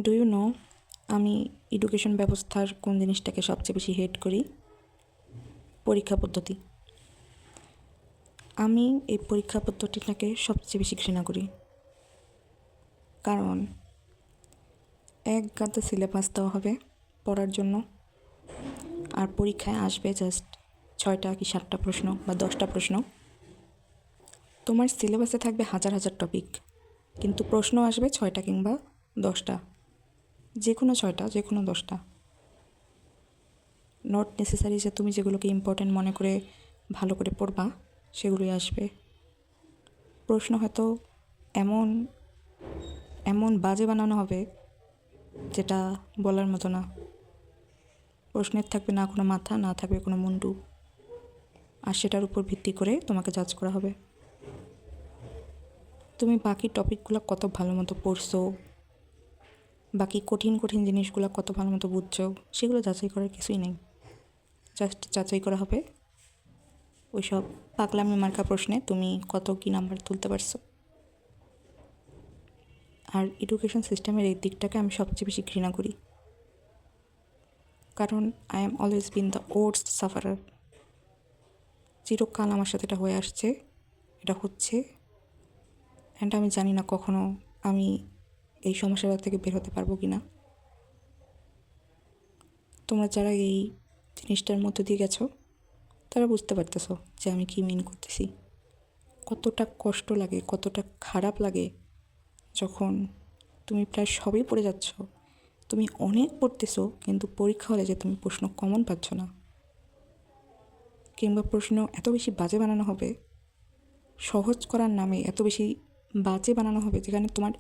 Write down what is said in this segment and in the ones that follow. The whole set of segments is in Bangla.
ডু ইউ নো আমি এডুকেশন ব্যবস্থার কোন জিনিসটাকে সবচেয়ে বেশি হেট করি? পরীক্ষা পদ্ধতি। আমি এই পরীক্ষা পদ্ধতিটাকে সবচেয়ে বেশি ঘৃণা করি, কারণ এক গাদা সিলেবাস দেওয়া হবে পড়ার জন্য, আর পরীক্ষায় আসবে জাস্ট 6টা কি 7টা প্রশ্ন বা 10টা প্রশ্ন। তোমার সিলেবাসে থাকবে হাজার হাজার টপিক, কিন্তু প্রশ্ন আসবে 6টা কিংবা 10টা, যে কোনো 6টা, যে কোনো 10টা। নট নেসেসারি যে তুমি যেগুলোকে ইম্পর্ট্যান্ট মনে করে ভালো করে পড়বা সেগুলোই আসবে। প্রশ্ন হয়তো এমন এমন বাজে বানানো হবে যেটা বলার মতো না। প্রশ্নের থাকবে না কোনো মাথা, না থাকবে কোনো মুন্ডু, আর সেটার উপর ভিত্তি করে তোমাকে জাজ করা হবে তুমি বাকি টপিকগুলো কত ভালো মতো পড়ছো, বাকি কঠিন কঠিন জিনিসগুলো কত ভালো মতো বুঝছো, সেগুলো যাচাই করার কিছুই নেই। জাস্ট যাচাই করা হবে ওই সব পাগলামি মার্কা প্রশ্নে তুমি কত কী নাম্বার তুলতে পারছো। আর এডুকেশন সিস্টেমের এই দিকটাকে আমি সবচেয়ে বেশি ঘৃণা করি, কারণ I am always been the worst sufferer. চিরকাল আমার সাথে এটা হয়ে আসছে, এটা হচ্ছে, অ্যান্ড আমি জানি না কখনো আমি এই সমস্যাটা থেকে বের হতে পারবো কি না। তোমরা যারা এই জিনিসটার মধ্যে দিয়ে গেছো তারা বুঝতে পারতেছো যে আমি কী মিন করতেছি। কতটা কষ্ট লাগে, কতটা খারাপ লাগে যখন তুমি প্রায় সবই পড়ে যাচ্ছ, তুমি অনেক পড়তেছো, কিন্তু পরীক্ষা হলে যে তুমি প্রশ্ন কমন পাচ্ছ না, কিংবা প্রশ্ন এত বেশি বাজে বানানো হবে, সহজ করার নামে এত বেশি বাজে বানানো হবে যেখানে তোমার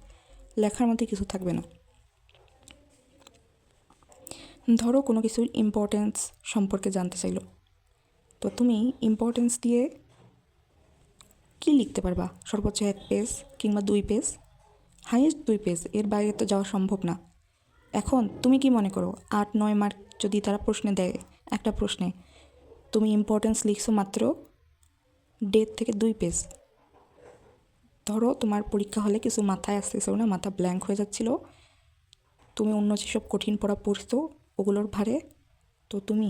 লেখার মধ্যে কিছু থাকবে না। ধরো কোনো কিছুর ইম্পর্টেন্স সম্পর্কে জানতে চাইলো, তো তুমি ইম্পর্টেন্স দিয়ে কী লিখতে পারবা? সর্বোচ্চ 1 পেজ কিংবা 2 পেজ, হাইয়েস্ট 2 পেজ, এর বাইরে তো যাওয়া সম্ভব না। এখন তুমি কি মনে করো 8-9 মার্ক যদি তারা প্রশ্নে দেয়, একটা প্রশ্নে তুমি ইম্পর্টেন্স লিখছো মাত্র 1.5 থেকে 2 পেজ। ধরো তোমার পরীক্ষা হলে কিছু মাথায় আসতেছিল না, মাথা ব্ল্যাঙ্ক হয়ে যাচ্ছিল, তুমি অন্য যেসব কঠিন পড়া পড়ছো ওগুলোর ভারে, তো তুমি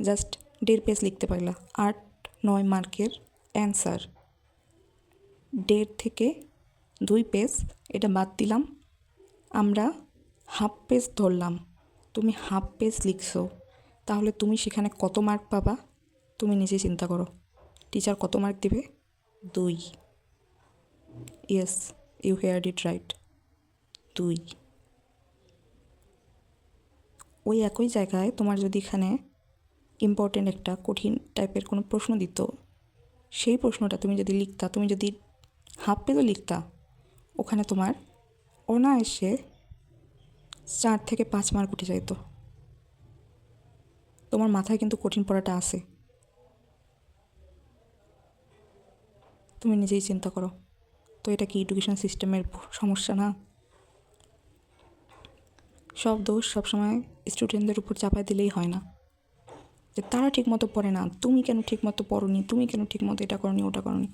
জাস্ট 1.5 পেজ লিখতে পারলা 8-9 মার্কের অ্যান্সার। 1.5 থেকে 2 পেজ এটা বাদ দিলাম, আমরা হাফ পেজ ধরলাম, তুমি হাফ পেজ লিখছো, তাহলে তুমি সেখানে কত মার্ক পাবা তুমি নিজে চিন্তা করো। টিচার কত মার্ক দিবে? 2। Yes, you heard it right, 2। ওই একই জায়গায় তোমার যদি এখানে ইম্পর্টেন্ট একটা কঠিন টাইপের কোনো প্রশ্ন দিত, সেই প্রশ্নটা তুমি যদি লিখতা, তুমি যদি হাফ পেজও লিখতা, ওখানে তোমার অনায়াসে 4 থেকে 5 মার্ক উঠে যাইত। তোমার মাথায় কিন্তু কঠিন পড়াটা আছে, তুমি নিজেই চিন্তা করো। তো এটা কি এডুকেশন সিস্টেমের সমস্যা না? সব দোষ সবসময় স্টুডেন্টদের উপর চাপায় দিলেই হয় না, যে তারা ঠিকমতো পড়ে না, তুমি কেন ঠিকমতো পড়োনি, তুমি কেন ঠিকমতো এটা করনি ওটা করনি।